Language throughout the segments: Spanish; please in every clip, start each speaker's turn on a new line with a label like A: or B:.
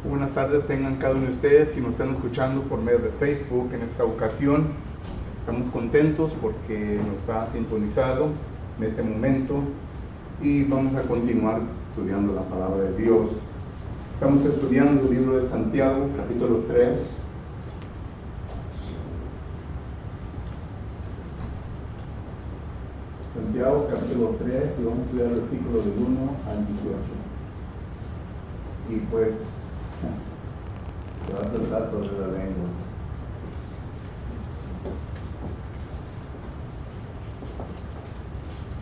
A: Buenas tardes tengan cada uno de ustedes que nos están escuchando por medio de Facebook. En esta ocasión estamos contentos porque nos ha sintonizado en este momento y vamos a continuar estudiando la palabra de Dios. Estamos estudiando el libro de Santiago, capítulo 3. Santiago, capítulo 3, y vamos a estudiar el versículo del 1 al 18. Y pues se va a tratar sobre la lengua.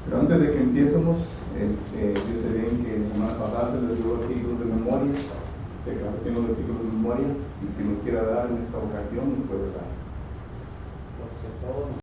A: Pero antes de que empecemos, yo sé bien que la semana pasada les dio artículos de memoria, sé que ahora tengo los artículos de memoria, y si nos quiera dar en esta ocasión, nos puede dar. Pues,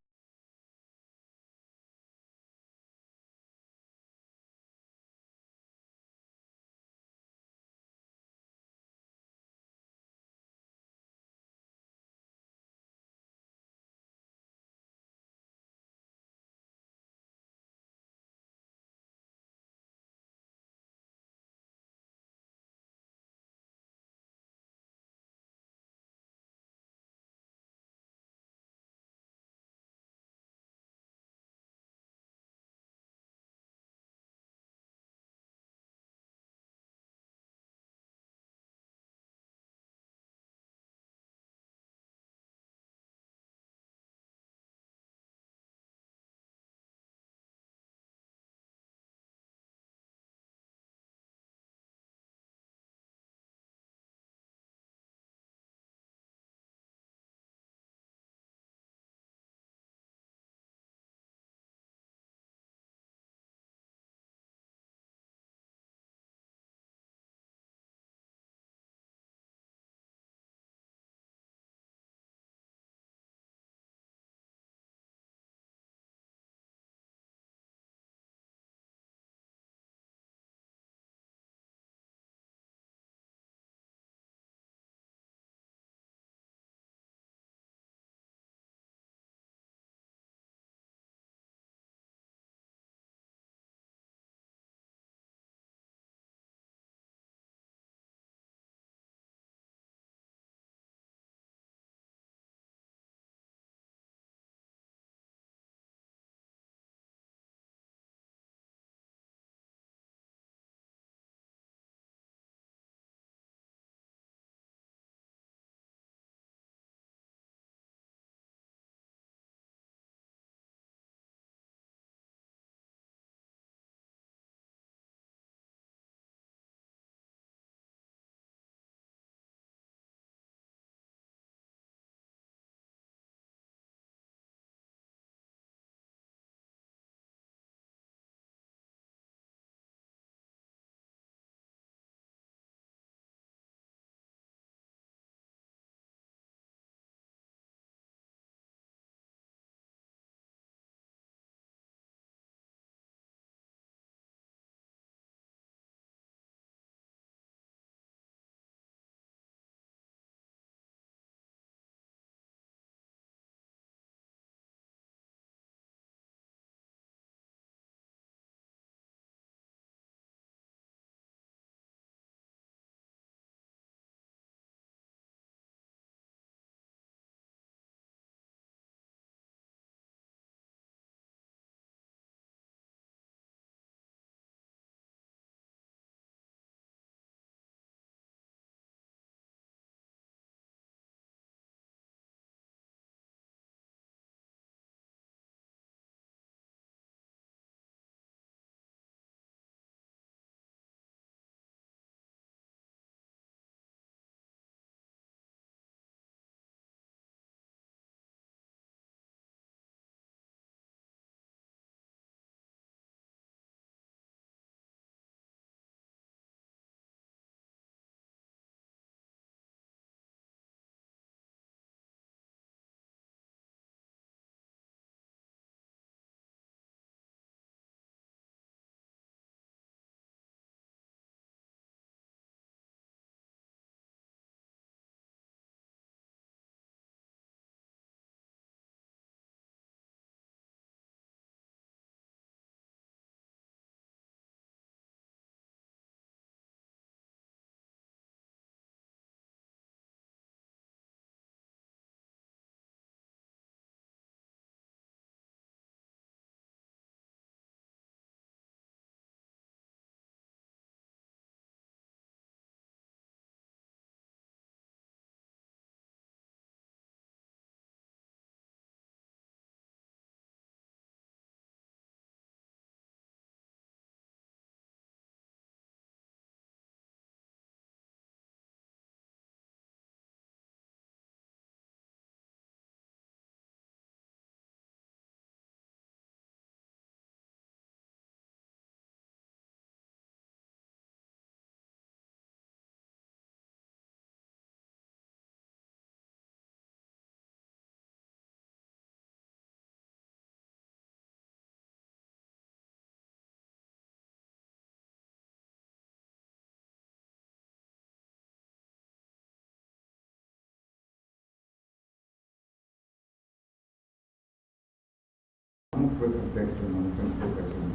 A: el texto, hermanos, en esta ocasión.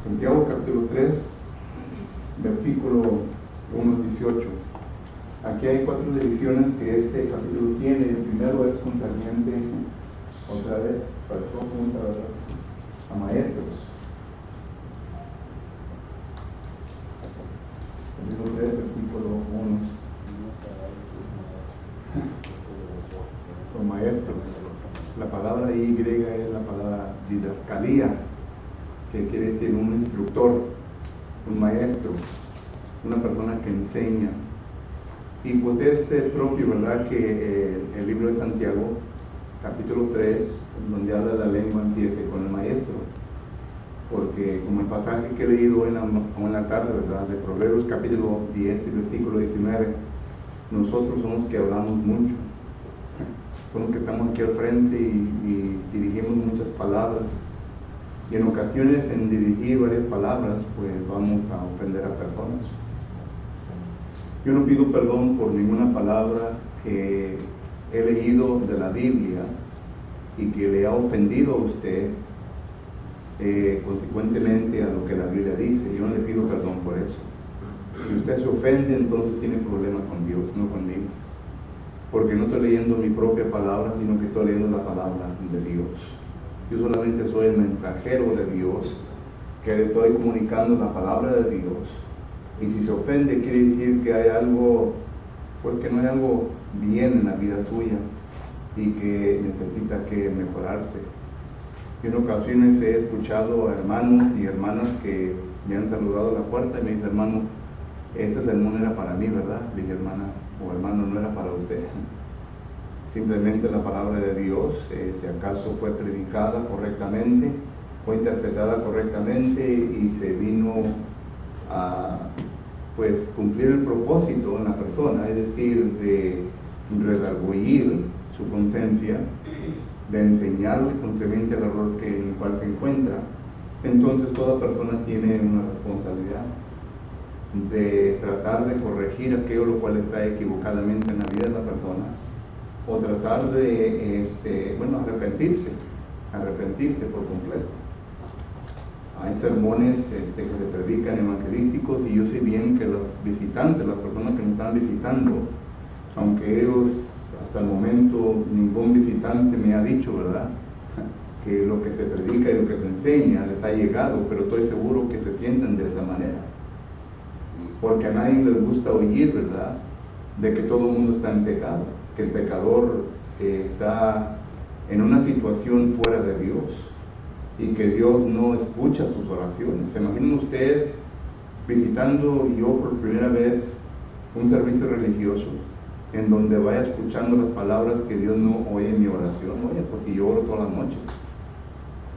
A: Santiago capítulo 3, versículo 1-18. Aquí hay 4 divisiones que este capítulo tiene. El primero es concerniente, otra vez, para todos, a maestros. Capítulo 3, versículo 1. Los maestros. La palabra Y es la palabra didascalía, que quiere decir un instructor, un maestro, una persona que enseña. Y pues es propio, ¿verdad?, que el libro de Santiago, capítulo 3, donde habla de la lengua, empiece con el maestro. Porque como el pasaje que he leído hoy en la tarde, ¿verdad?, de Proverbios capítulo 10 y versículo 19, nosotros somos los que hablamos mucho. Somos los que estamos aquí al frente y dirigimos muchas palabras. Y en ocasiones, en dirigir varias palabras, pues vamos a ofender a personas. Yo no pido perdón por ninguna palabra que he leído de la Biblia y que le ha ofendido a usted, consecuentemente a lo que la Biblia dice. Yo no le pido perdón por eso. Si usted se ofende, entonces tiene problemas con Dios, no conmigo. Porque no estoy leyendo mi propia palabra, sino que estoy leyendo la palabra de Dios. Yo solamente soy el mensajero de Dios, que le estoy comunicando la palabra de Dios. Y si se ofende, quiere decir que hay algo, pues que no hay algo bien en la vida suya y que necesita que mejorarse. Y en ocasiones he escuchado a hermanos y hermanas que me han saludado a la puerta y me dicen: hermano, ese sermón era para mí, ¿verdad? Le dije: hermana o hermano, no era para usted. Simplemente la palabra de Dios, si acaso fue predicada correctamente, fue interpretada correctamente y se vino a pues cumplir el propósito en la persona, es decir, de redarguir su conciencia, de enseñarle concerniente al error en el cual se encuentra. Entonces toda persona tiene una responsabilidad de tratar de corregir aquello lo cual está equivocadamente en la vida de la persona, o tratar de arrepentirse por completo. Hay sermones que se predican evangelísticos, y yo sé bien que los visitantes, las personas que nos están visitando, aunque ellos hasta el momento ningún visitante me ha dicho, ¿verdad?, que lo que se predica y lo que se enseña les ha llegado, pero estoy seguro que se sienten de esa manera. Porque a nadie les gusta oír, ¿verdad?, de que todo el mundo está en pecado, que el pecador está en una situación fuera de Dios y que Dios no escucha sus oraciones. ¿Se imagina usted visitando yo por primera vez un servicio religioso en donde vaya escuchando las palabras que Dios no oye en mi oración? Oye, pues si yo oro todas las noches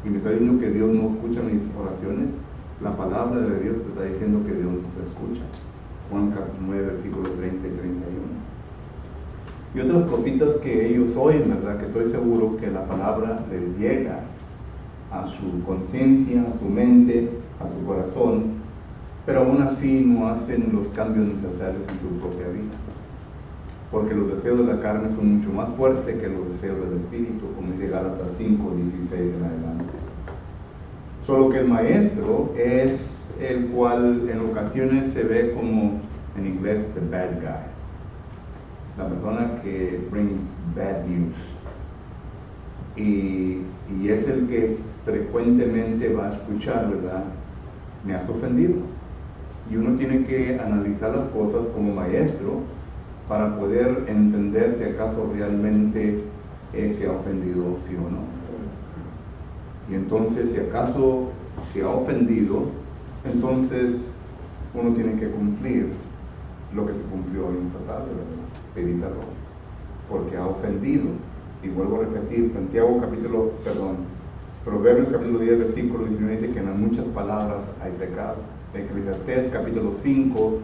A: y me está diciendo que Dios no escucha mis oraciones, la palabra de Dios te está diciendo que Dios no te escucha. Juan 9, versículos 30 y 31. Y otras cositas que ellos oyen, ¿verdad?, que estoy seguro que la palabra les llega a su conciencia, a su mente, a su corazón, pero aún así no hacen los cambios necesarios en su propia vida. Porque los deseos de la carne son mucho más fuertes que los deseos del Espíritu, como dice Gálatas 5, 16 en adelante. Solo que el maestro es el cual en ocasiones se ve como, en inglés, the bad guy. La persona que brings bad news. Y es el que frecuentemente va a escuchar, ¿verdad?, me has ofendido. Y uno tiene que analizar las cosas como maestro para poder entender si acaso realmente se ha ofendido, sí o no. Y entonces, si acaso se ha ofendido, entonces uno tiene que cumplir lo que se cumplió en esta tarde, ¿verdad?, pedir perdón, porque ha ofendido. Y vuelvo a repetir, Proverbios capítulo 10, versículo 19 dice que en las muchas palabras hay pecado. Eclesiastés capítulo 5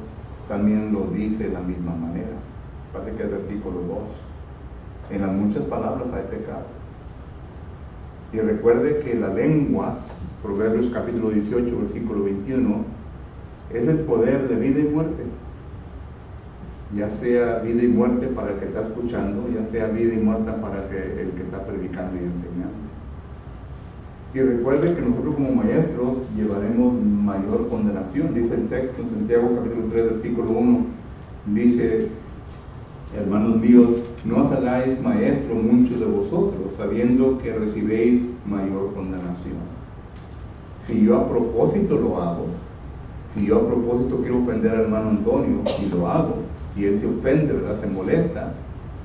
A: también lo dice de la misma manera. Parece que es versículo 2. En las muchas palabras hay pecado. Y recuerde que la lengua, Proverbios capítulo 18, versículo 21, es el poder de vida y muerte. Ya sea vida y muerte para el que está escuchando, ya sea vida y muerte para el que está predicando y enseñando. Y recuerde que nosotros como maestros llevaremos mayor condenación. Dice el texto en Santiago capítulo 3, versículo 1, dice: hermanos míos, no os hagáis maestro muchos de vosotros, sabiendo que recibéis mayor condenación. Si yo a propósito lo hago, si yo a propósito quiero ofender al hermano Antonio y lo hago, y él se ofende, ¿verdad? Se molesta,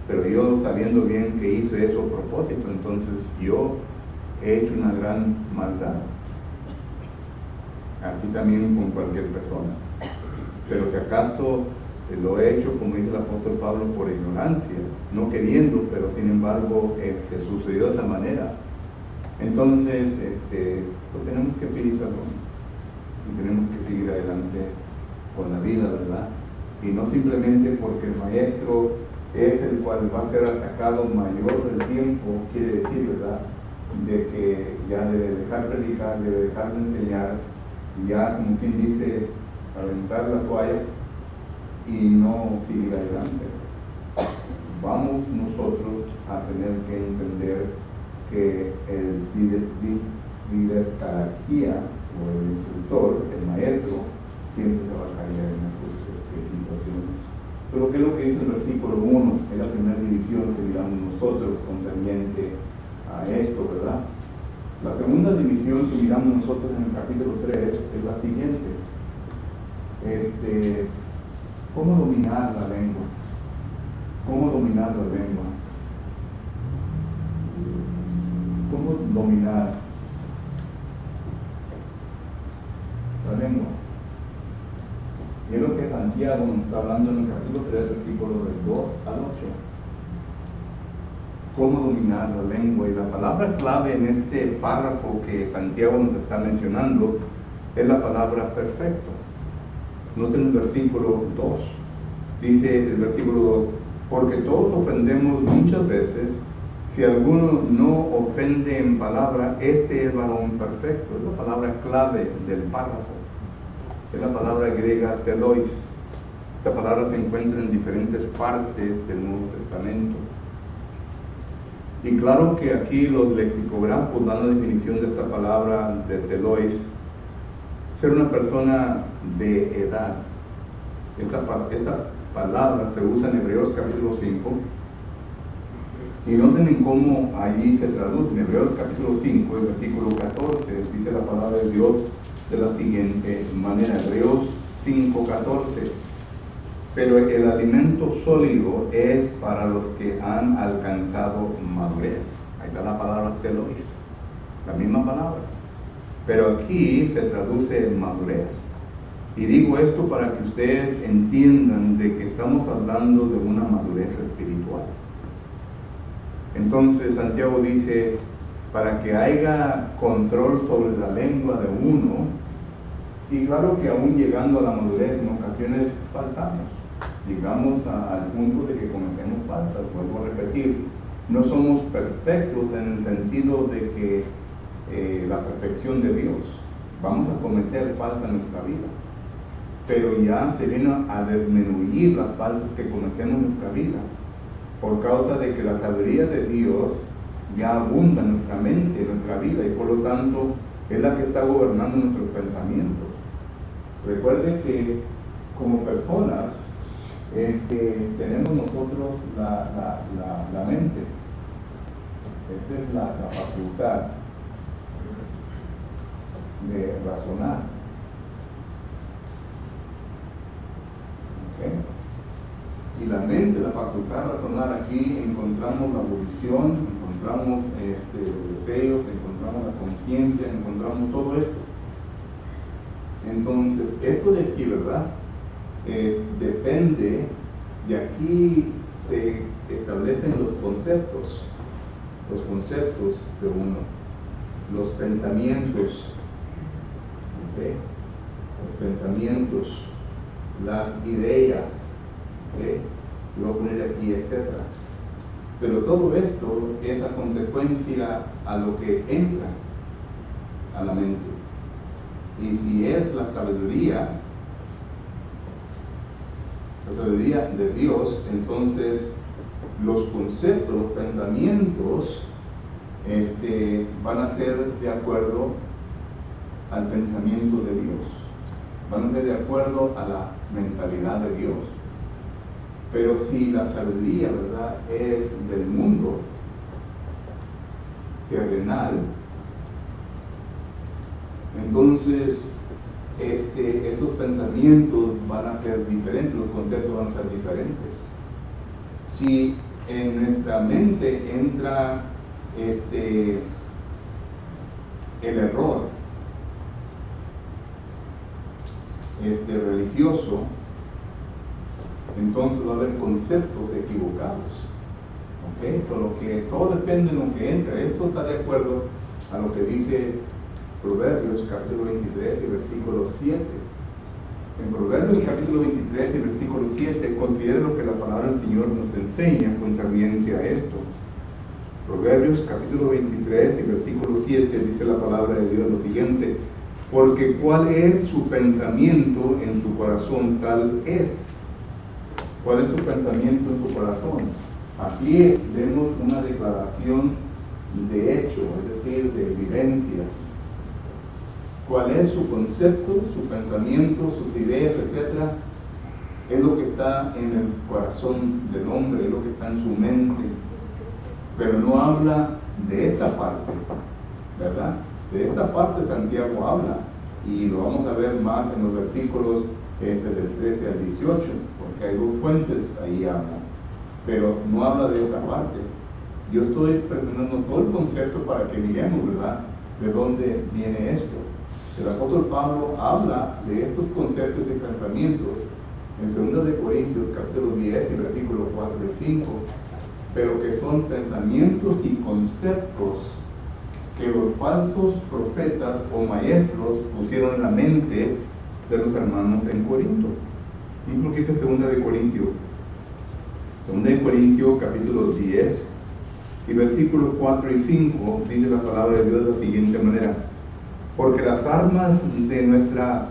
A: pero yo sabiendo bien que hice eso a propósito, entonces yo he hecho una gran maldad. Así también con cualquier persona. Pero si acaso lo he hecho, como dice el apóstol Pablo, por ignorancia, no queriendo, pero sin embargo sucedió de esa manera, entonces pues tenemos que pedir perdón y tenemos que seguir adelante con la vida, ¿verdad? Y no simplemente porque el maestro es el cual va a ser atacado mayor del tiempo, quiere decir, ¿verdad?, de que ya debe dejar predicar, debe dejar de enseñar, y ya, como quien dice, aventar la toalla y no seguir adelante. Vamos nosotros a tener que entender que el didascalía o el instructor, el maestro, siempre se va a caer en esas situaciones. Pero ¿qué es lo que dice el versículo 1? Es la primera división que miramos nosotros concerniente a esto, ¿verdad? La segunda división que miramos nosotros en el capítulo 3 es la siguiente. ¿Cómo dominar la lengua? ¿Cómo dominar la lengua? ¿Cómo dominar la lengua? Y es lo que Santiago nos está hablando en el capítulo 3, versículos del 2 al 8. ¿Cómo dominar la lengua? Y la palabra clave en este párrafo que Santiago nos está mencionando es la palabra perfecto. Noten el versículo 2. Dice el versículo 2: porque todos ofendemos muchas veces. Si alguno no ofende en palabra, este es varón perfecto. Es la palabra clave del párrafo. Es la palabra griega telois. Esta palabra se encuentra en diferentes partes del Nuevo Testamento. Y claro que aquí los lexicógrafos dan la definición de esta palabra de telois: ser una persona de edad. Esta palabra se usa en Hebreos capítulo 5. Y noten en cómo allí se traduce. En Hebreos capítulo 5, el versículo 14, dice la palabra de Dios de la siguiente manera. Hebreos 5:14. Pero el alimento sólido es para los que han alcanzado madurez. Ahí está la palabra telois, la misma palabra. Pero aquí se traduce madurez. Y digo esto para que ustedes entiendan de que estamos hablando de una madurez espiritual. Entonces Santiago dice, para que haya control sobre la lengua de uno, y claro que aún llegando a la madurez en ocasiones faltamos. Llegamos al punto de que cometemos faltas. Vuelvo a repetir, no somos perfectos en el sentido de que la perfección de Dios. Vamos a cometer falta en nuestra vida, pero ya se viene a disminuir las faltas que cometemos en nuestra vida por causa de que la sabiduría de Dios ya abunda en nuestra mente, en nuestra vida, y por lo tanto es la que está gobernando nuestros pensamientos. Recuerden que como personas tenemos nosotros la mente. Esta es la facultad de razonar. ¿Okay? Y la mente, la facultad de razonar, aquí encontramos la volición, encontramos los deseos, encontramos la conciencia, encontramos todo esto. Entonces, esto de aquí, ¿verdad? Depende, de aquí se establecen los conceptos de uno, los pensamientos, ¿okay? Los pensamientos, las ideas, ¿okay? Lo voy a poner aquí, etc. Pero todo esto es a consecuencia a lo que entra a la mente. Y si es la sabiduría de Dios, entonces los conceptos, los pensamientos van a ser de acuerdo al pensamiento de Dios, van a ser de acuerdo a la mentalidad de Dios. Pero si la sabiduría, ¿verdad?, es del mundo terrenal, entonces estos pensamientos van a ser diferentes, los conceptos van a ser diferentes. Si en nuestra mente entra el error religioso, entonces va a haber conceptos equivocados. ¿Okay? Por lo que todo depende de lo que entra. Esto está de acuerdo a lo que dice Proverbios capítulo 23 y versículo 7. En Proverbios capítulo 23 y versículo 7, considere lo que la palabra del Señor nos enseña concerniente a esto. Proverbios capítulo 23 y versículo 7 dice la palabra de Dios lo siguiente: porque cuál es su pensamiento en su corazón, tal es. ¿Cuál es su pensamiento en su corazón? Aquí vemos una declaración de hecho, es decir, de evidencias. ¿Cuál es su concepto, su pensamiento, sus ideas, etcétera? Es lo que está en el corazón del hombre, es lo que está en su mente. Pero no habla de esta parte, ¿verdad? De esta parte Santiago habla, y lo vamos a ver más en los versículos del 13 al 18, porque hay dos fuentes, ahí habla. Pero no habla de esta parte. Yo estoy presentando todo el concepto para que miremos, ¿verdad?, de dónde viene esto. El apóstol Pablo habla de estos conceptos y pensamientos en 2 Corintios capítulo 10 y versículos 4 y 5, pero que son pensamientos y conceptos que los falsos profetas o maestros pusieron en la mente de los hermanos en Corinto. Mismo que dice 2 Corintios. 2 Corintios capítulo 10 y versículos 4 y 5 dice la palabra de Dios de la siguiente manera: porque las armas de nuestra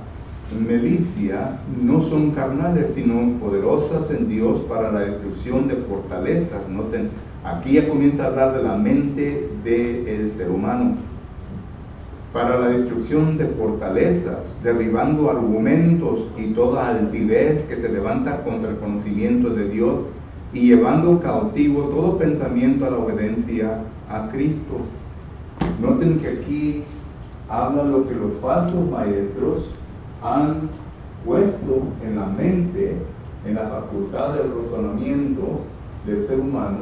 A: milicia no son carnales, sino poderosas en Dios para la destrucción de fortalezas. Noten, aquí ya comienza a hablar de la mente del ser humano. Para la destrucción de fortalezas, derribando argumentos y toda altivez que se levanta contra el conocimiento de Dios, y llevando cautivo todo pensamiento a la obediencia a Cristo. Noten que aquí habla lo que los falsos maestros han puesto en la mente, en la facultad del razonamiento del ser humano,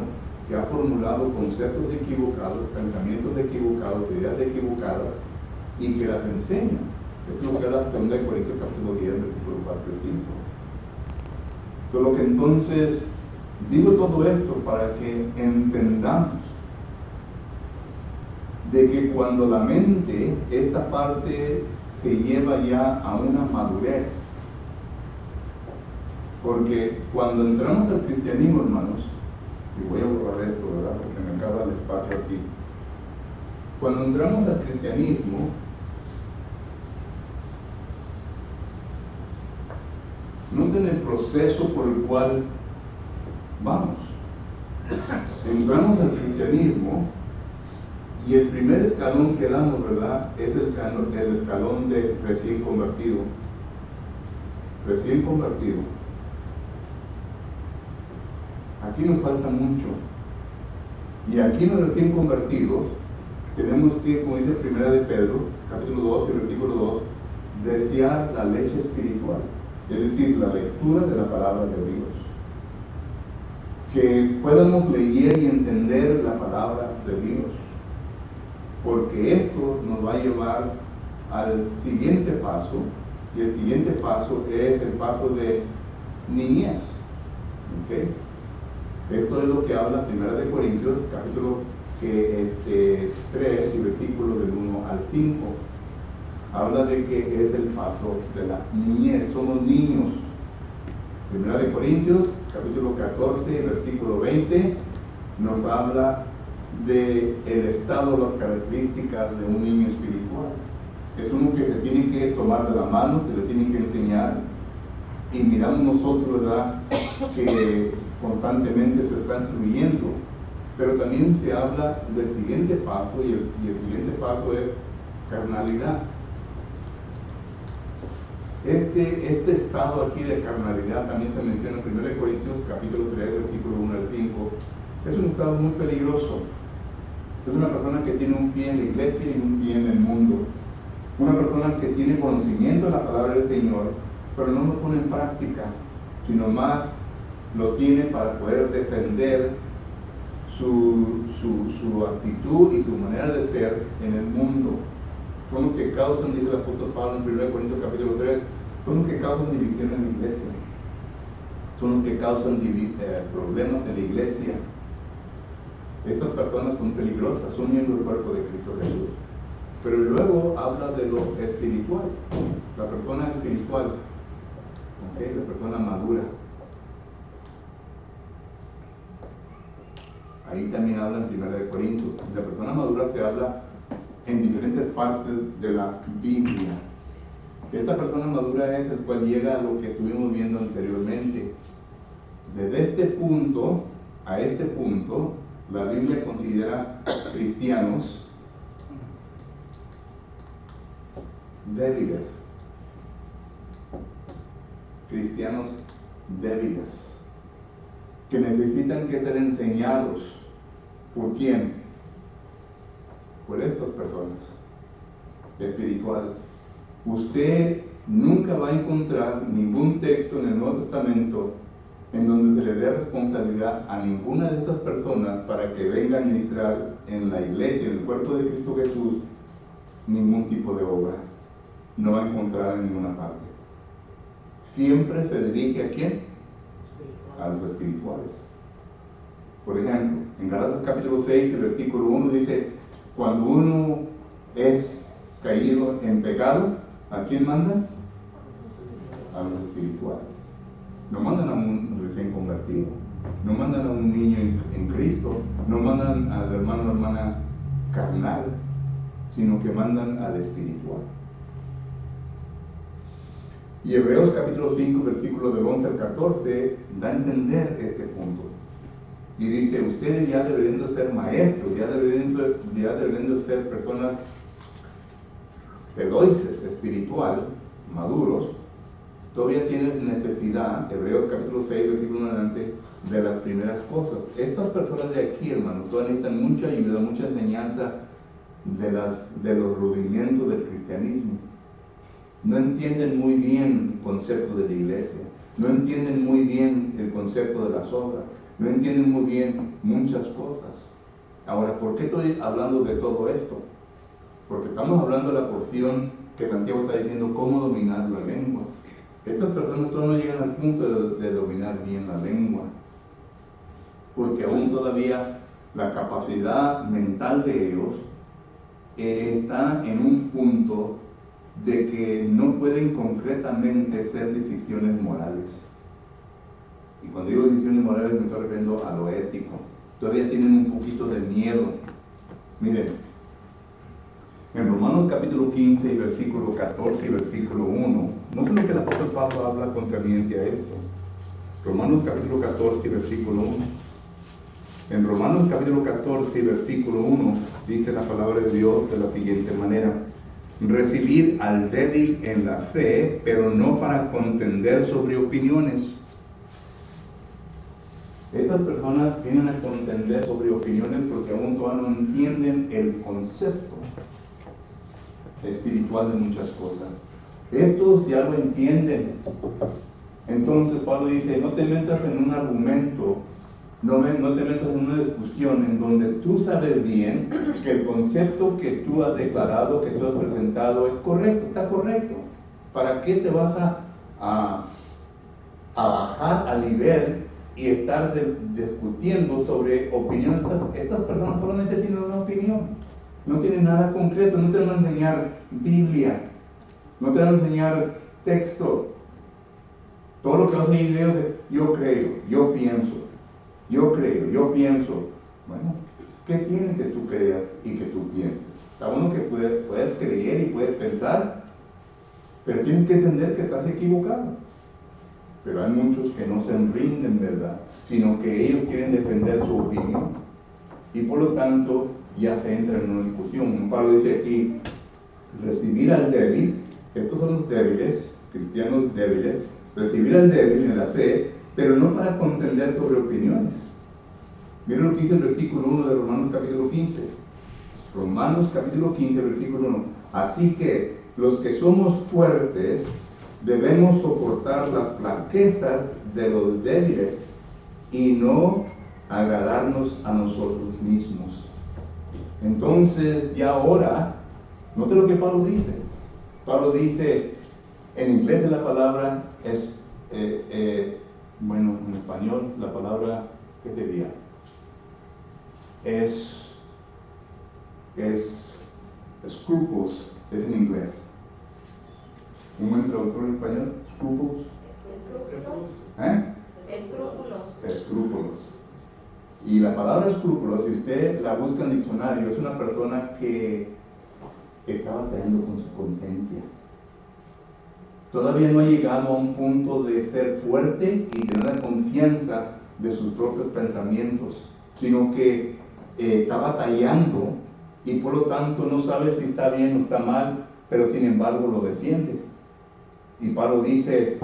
A: que ha formulado conceptos equivocados, pensamientos equivocados, ideas equivocadas, y que las enseña. Esto es lo que habla 2 Corintios capítulo 10, versículo 4 y 5. Por lo que entonces digo todo esto para que entendamos de que cuando la mente, esta parte se lleva ya a una madurez, porque cuando entramos al cristianismo, hermanos, y voy a borrar esto, ¿verdad?, porque se me acaba el espacio aquí. Cuando entramos al cristianismo, noten el proceso por el cual vamos. Entramos al cristianismo y el primer escalón que damos, ¿verdad?, es el escalón de recién convertido. Recién convertido. Aquí nos falta mucho. Y aquí en los recién convertidos tenemos que, como dice 1 de Pedro, capítulo 2 y versículo 2, desear la leche espiritual, es decir, la lectura de la palabra de Dios. Que podamos leer y entender la palabra de Dios, porque esto nos va a llevar al siguiente paso, y el siguiente paso es el paso de niñez. ¿Okay? Esto es lo que habla 1 Corintios capítulo 3 y versículos del 1 al 5. Habla de que es el paso de la niñez, somos niños. 1 Corintios capítulo 14 y versículo 20 nos habla de el estado, las características de un niño espiritual. Es uno que se tiene que tomar de la mano, se le tiene que enseñar, y miramos nosotros, ¿verdad?, que constantemente se está instruyendo Pero también se habla del siguiente paso, y el siguiente paso es carnalidad. Este estado aquí de carnalidad también se menciona en 1 Corintios capítulo 3, versículo 1 al 5. Es un estado muy peligroso. Es una persona que tiene un pie en la iglesia y un pie en el mundo. Una persona que tiene conocimiento de la palabra del Señor, pero no lo pone en práctica, sino más lo tiene para poder defender su actitud y su manera de ser en el mundo. Son los que causan, dice el apóstol Pablo en 1 Corintios capítulo 3, son los que causan división en la iglesia. Son los que causan problemas en la iglesia. Estas personas son peligrosas, son miembros del cuerpo de Cristo Jesús. Pero luego habla de lo espiritual, la persona espiritual, ¿okay? La persona madura. Ahí también habla en 1 Corintios. La persona madura se habla en diferentes partes de la Biblia. Esta persona madura es el cual llega a lo que estuvimos viendo anteriormente. Desde este punto a este punto, la Biblia considera cristianos débiles. Cristianos débiles, que necesitan que ser enseñados. ¿Por quién? Por estas personas espirituales. Usted nunca va a encontrar ningún texto en el Nuevo Testamento en donde se le dé responsabilidad a ninguna de estas personas para que venga a ministrar en la iglesia, en el cuerpo de Cristo Jesús, ningún tipo de obra. No va a encontrar en ninguna parte. Siempre se dirige ¿a quién? A los espirituales. Por ejemplo, en Gálatas capítulo 6, el versículo 1 dice, cuando uno es caído en pecado, ¿a quién mandan? A los espirituales. No mandan a un recién convertido, no mandan a un niño en Cristo, no mandan al hermano o hermana carnal, sino que mandan al espiritual. Y Hebreos capítulo 5, versículo del 11 al 14, da a entender este punto. Y dice, ustedes ya deberían de ser maestros, ya deberían de ser personas pedoices, espiritual, maduros. Todavía tienen necesidad, Hebreos capítulo 6, versículo 1 adelante, de las primeras cosas. Estas personas de aquí, hermanos, todavía necesitan mucha ayuda, mucha enseñanza de los rudimentos del cristianismo. No entienden muy bien el concepto de la iglesia, no entienden muy bien el concepto de las obras, no entienden muy bien muchas cosas. Ahora, ¿por qué estoy hablando de todo esto? Porque estamos hablando de la porción que Santiago está diciendo, cómo dominar la lengua. Estas personas todavía no llegan al punto de dominar bien la lengua, porque aún todavía la capacidad mental de ellos está en un punto de que no pueden concretamente hacer decisiones morales. Y cuando digo decisiones morales me estoy refiriendo a lo ético. Todavía tienen un poquito de miedo. Miren, en Romanos capítulo 15, versículo 14 y versículo 1, no creo que el apóstol Pablo habla concerniente a esto. Romanos capítulo 14, versículo 1. En Romanos capítulo 14, versículo 1, dice la palabra de Dios de la siguiente manera: recibir al débil en la fe, pero no para contender sobre opiniones. Estas personas vienen a contender sobre opiniones porque aún todavía no entienden el concepto espiritual de muchas cosas. Estos ya lo entienden. Entonces Pablo dice, no te metas en un argumento, no te metas en una discusión en donde tú sabes bien que el concepto que tú has declarado, que tú has presentado es correcto, está correcto. ¿Para qué te vas a bajar al nivel y estar discutiendo sobre opiniones? Estas personas solamente tienen una opinión, no tienen nada concreto, no te van a enseñar Biblia, no te van a enseñar texto. Todo lo que vas a decir es, yo creo, yo pienso, yo creo, yo pienso. Bueno, ¿qué tiene que tú creas y que tú pienses? Está bueno que puedes creer y puedes pensar, pero tienes que entender que estás equivocado. Pero hay muchos que no se rinden, ¿verdad? Sino que ellos quieren defender su opinión. y por lo tanto ya se entra en una discusión. Pablo dice aquí, recibir al débil, estos son los débiles, cristianos débiles, recibir al débil en la fe, pero no para contender sobre opiniones. Miren lo que dice el versículo 1 de Romanos capítulo 15. Romanos capítulo 15, versículo 1. Así que los que somos fuertes debemos soportar las flaquezas de los débiles y no agradarnos a nosotros mismos. Entonces, ya ahora, note lo que Pablo dice. Pablo dice, en inglés la palabra es, bueno, en español la palabra, ¿qué sería? Es scruples, es en inglés. ¿Un buen traductor en español? Scruples. Escrúpulos. Y la palabra escrúpulos, si usted la busca en el diccionario, es una persona que está batallando con su conciencia. Todavía no ha llegado a un punto de ser fuerte y tener la confianza de sus propios pensamientos, sino que está batallando y por lo tanto no sabe si está bien o está mal, pero sin embargo lo defiende. Y Pablo dice,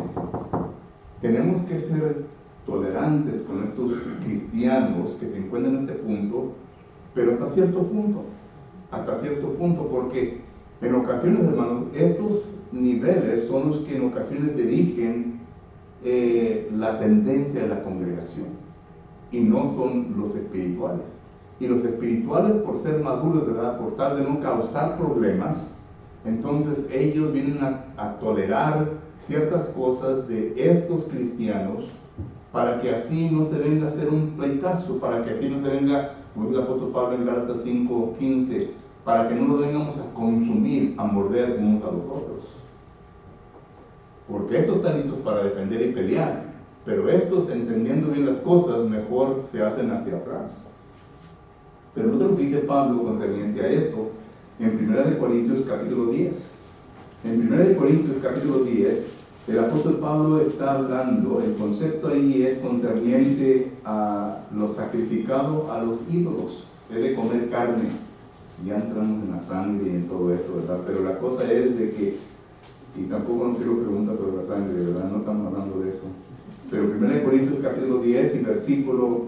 A: tenemos que ser tolerantes con estos cristianos que se encuentran en este punto, pero hasta cierto punto, porque en ocasiones, hermanos, estos niveles son los que en ocasiones dirigen la tendencia de la congregación, y no son los espirituales. Y los espirituales, por ser maduros, ¿verdad?, por tal de no causar problemas, entonces ellos vienen a tolerar ciertas cosas de estos cristianos para que así no se venga a hacer un pleitazo, para que así no se venga, como dice el apóstol Pablo en Gálatas 5:15, para que no nos vengamos a consumir, a morder unos a los otros. Porque estos están listos para defender y pelear, pero estos, entendiendo bien las cosas, mejor se hacen hacia atrás. Pero lo que dice Pablo concerniente a esto, en 1 Corintios capítulo 10. En 1 Corintios capítulo 10, el apóstol Pablo está hablando, el concepto ahí es concerniente a lo sacrificado a los ídolos, es de comer carne. Ya entramos en la sangre y en todo eso, ¿verdad? Pero la cosa es de que, y tampoco nos quiero preguntar sobre la sangre, ¿verdad? No estamos hablando de eso. Pero 1 Corintios capítulo 10 y versículo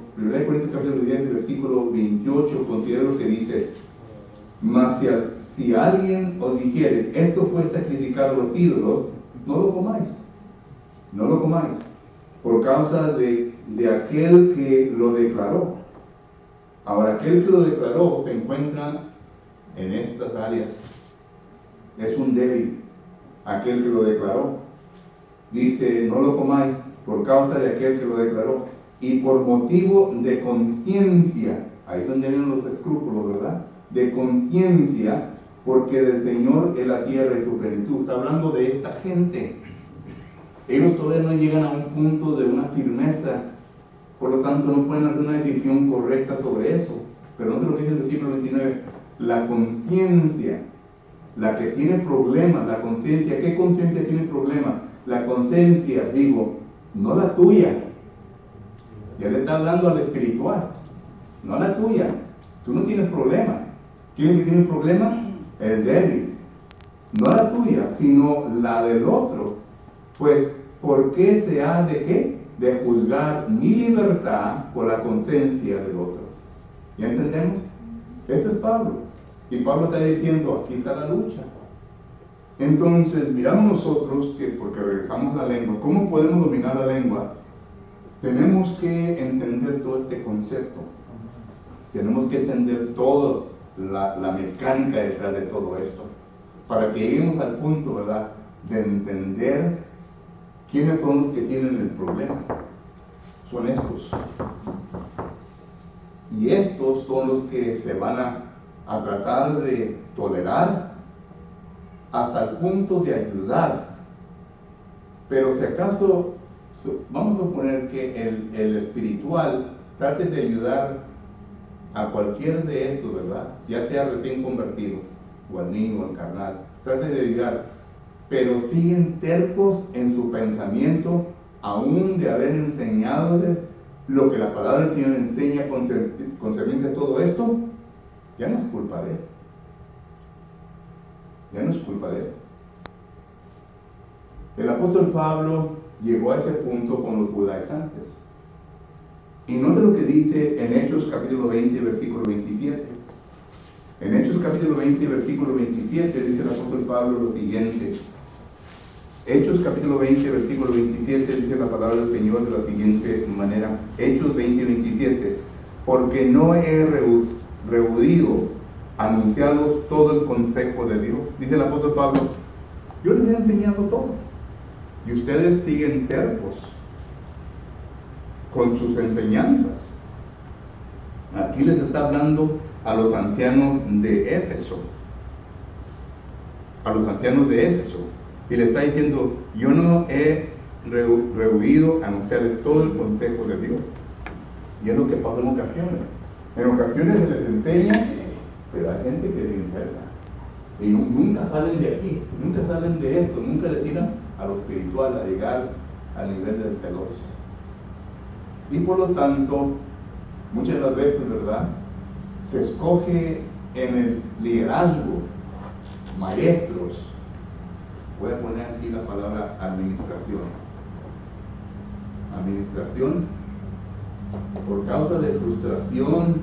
A: 28 considera lo que dice, mas si alguien os dijere, esto fue sacrificado a los ídolos, no lo comáis, por causa de aquel que lo declaró. Ahora, aquel que lo declaró se encuentra en estas áreas, es un débil, aquel que lo declaró. Dice, no lo comáis por causa de aquel que lo declaró, y por motivo de conciencia, ahí es donde vienen los escrúpulos, ¿verdad? De conciencia, porque del Señor es la tierra y su plenitud. Está hablando de esta gente. Ellos todavía no llegan a un punto de una firmeza, por lo tanto no pueden hacer una decisión correcta sobre eso. Pero no te lo dice el versículo 29, la conciencia, la que tiene problemas, la conciencia, ¿qué conciencia tiene problemas? La conciencia, digo, no la tuya. Ya le está hablando al espiritual, no la tuya. Tú no tienes problema. ¿Quién es el que tiene problema? El débil. No la tuya, sino la del otro. Pues, ¿por qué se ha de qué? De juzgar mi libertad por la conciencia del otro. ¿Ya entendemos? Este es Pablo. Y Pablo está diciendo, aquí está la lucha. Entonces, miramos nosotros, que porque regresamos a la lengua, ¿cómo podemos dominar la lengua? Tenemos que entender todo este concepto. Tenemos que entender toda la mecánica detrás de todo esto. Para que lleguemos al punto, ¿verdad?, de entender quiénes son los que tienen el problema. Son estos. Y estos son los que se van a tratar de tolerar hasta el punto de ayudar. Pero si acaso, vamos a suponer que el espiritual trate de ayudar a cualquier de estos, ¿verdad?, ya sea recién convertido, o al niño, o al carnal, trate de ayudar, pero siguen tercos en su pensamiento, aún de haber enseñado lo que la palabra del Señor enseña concerniente a todo esto, ya no es culpa de él. Ya no es culpa de él. El apóstol Pablo llegó a ese punto con los judaizantes. Y note lo que dice en Hechos capítulo 20, versículo 27. En Hechos capítulo 20, versículo 27 dice el apóstol Pablo lo siguiente. Hechos capítulo 20, versículo 27 dice la palabra del Señor de la siguiente manera. Hechos 20, 27. Porque no he rehuido anunciados todo el consejo de Dios. Dice el apóstol Pablo, yo les he enseñado todo. Y ustedes siguen tercos con sus enseñanzas. Aquí les está hablando a los ancianos de Éfeso. A los ancianos de Éfeso. Y le está diciendo, yo no he rehuido anunciarles todo el consejo de Dios. Y es lo que pasa en ocasiones. En ocasiones se les enseña, pero hay gente que se interna. Y nunca salen de aquí, nunca salen de esto, nunca le tiran a lo espiritual, a llegar al nivel del telos. Y por lo tanto, muchas de las veces, ¿verdad?, se escoge en el liderazgo maestros. Voy a poner aquí la palabra administración. Administración, por causa de frustración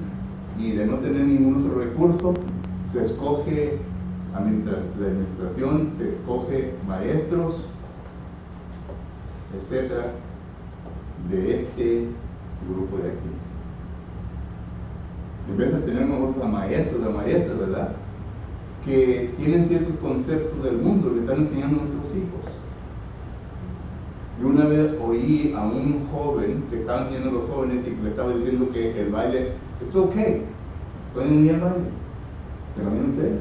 A: y de no tener ningún otro recurso, se escoge la administración, se escoge maestros, etcétera, de este grupo de aquí. En vez de tener nosotros a maestros, ¿verdad?, que tienen ciertos conceptos del mundo, le están enseñando a nuestros hijos. Yo una vez oí a un joven que estaban enseñando a los jóvenes y que le estaba diciendo que el baile, it's okay, pueden ir al baile. ¿Pero bien ustedes?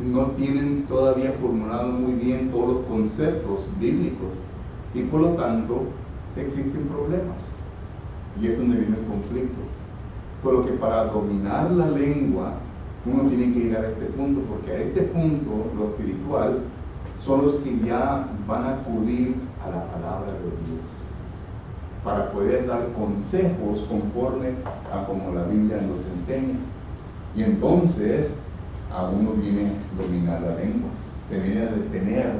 A: No tienen todavía formulado muy bien todos los conceptos bíblicos y por lo tanto existen problemas. Y es donde viene el conflicto. Solo que para dominar la lengua uno tiene que llegar a este punto, porque a este punto, lo espiritual, son los que ya van a acudir a la palabra de Dios, para poder dar consejos conforme a como la Biblia nos enseña. Y entonces, a uno viene a dominar la lengua, se viene a detener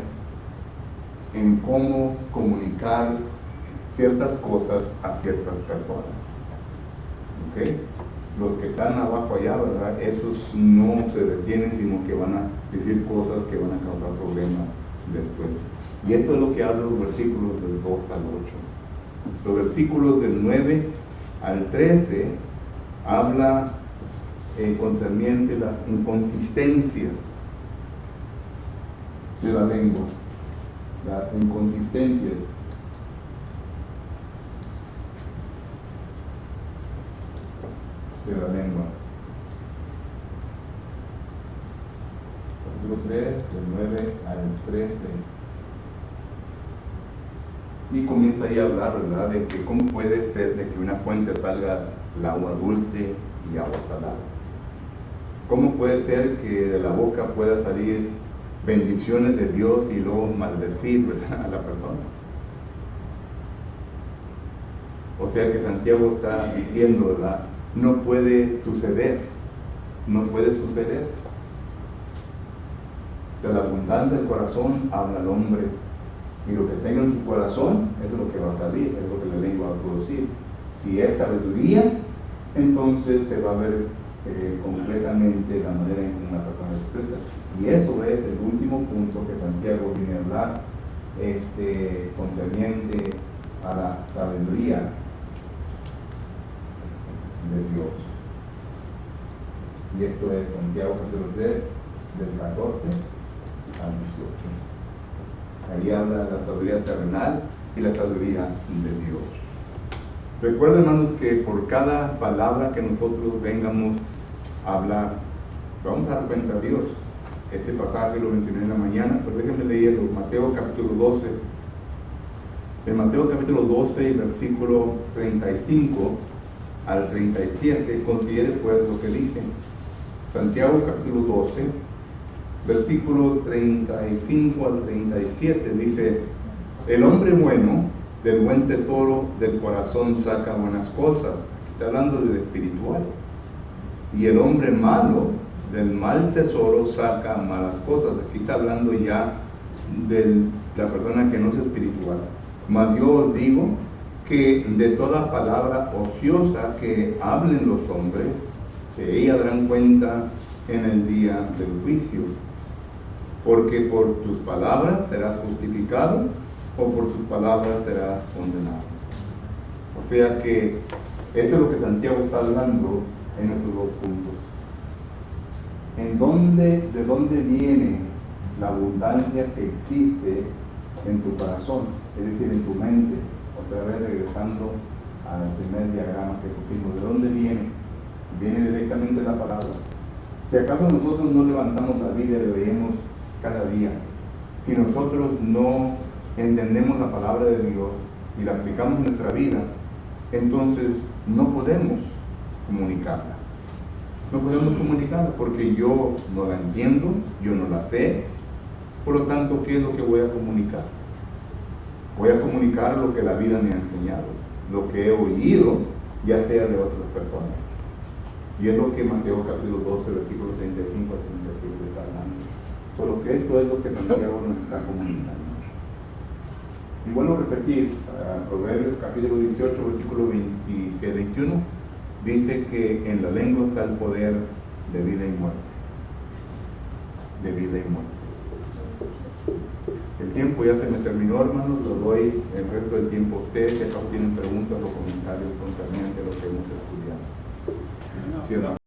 A: en cómo comunicar ciertas cosas a ciertas personas. ¿Ok? Los que están abajo allá, ¿verdad?, esos no se detienen, sino que van a decir cosas que van a causar problemas después. Y esto es lo que hablan los versículos del 2 al 8. Los versículos del 9 al 13 habla concerniente las inconsistencias de la lengua. Las inconsistencias. De la lengua. Capítulo 3, del 9 al 13. Y comienza ahí a hablar, ¿verdad?, de que cómo puede ser de que una fuente salga el agua dulce y agua salada. ¿Cómo puede ser que de la boca pueda salir bendiciones de Dios y luego maldecir, ¿verdad?, a la persona? O sea que Santiago está diciendo, ¿verdad?, no puede suceder, no puede suceder. De la abundancia del corazón habla el hombre, y lo que tenga en su corazón es lo que va a salir, es lo que la lengua va a producir. Si es sabiduría, entonces se va a ver completamente la manera en que una persona expresa. Y eso es el último punto que Santiago viene a hablar, concerniente a la sabiduría de Dios. Y esto es Santiago capítulo 3, del 14 al 18. Ahí habla de la sabiduría terrenal y la sabiduría de Dios. Recuerden, hermanos, que por cada palabra que nosotros vengamos a hablar, vamos a dar cuenta a Dios. Este pasaje lo mencioné en la mañana, pero déjenme leerlo. Mateo capítulo 12. En Mateo capítulo 12, versículo 35 al 37, considere pues lo que dice. Santiago capítulo 12, versículo 35 al 37, dice: el hombre bueno del buen tesoro del corazón saca buenas cosas. Está hablando del espiritual. Y el hombre malo del mal tesoro saca malas cosas. Aquí está hablando ya de la persona que no es espiritual. Mas yo os digo que de toda palabra ociosa que hablen los hombres, de ella darán cuenta en el día del juicio. Porque por tus palabras serás justificado, o por tus palabras serás condenado. O sea que esto es lo que Santiago está hablando en estos dos puntos. ¿De dónde viene la abundancia que existe en tu corazón? Es decir, en tu mente. Otra vez regresando al primer diagrama que pusimos. ¿De dónde viene? Viene directamente de la palabra. Si acaso nosotros no levantamos la Biblia y la leemos cada día, si nosotros no entendemos la palabra de Dios y la aplicamos en nuestra vida, entonces no podemos comunicarla. No podemos comunicarla porque yo no la entiendo, yo no la sé. Por lo tanto, ¿qué es lo que voy a comunicar? Voy a comunicar lo que la vida me ha enseñado, lo que he oído, ya sea de otras personas. Y es lo que Mateo capítulo 12, versículos 35 al 37 está hablando. Solo que esto es lo que Santiago nos está comunicando. Y vuelvo a repetir, Proverbios capítulo 18, versículo 21, dice que en la lengua está el poder de vida y muerte. De vida y muerte. El tiempo ya se me terminó, hermanos, lo doy el resto del tiempo a ustedes, si acaso tienen preguntas o comentarios concernientes a lo que hemos estudiado. ¿Sí, hermano?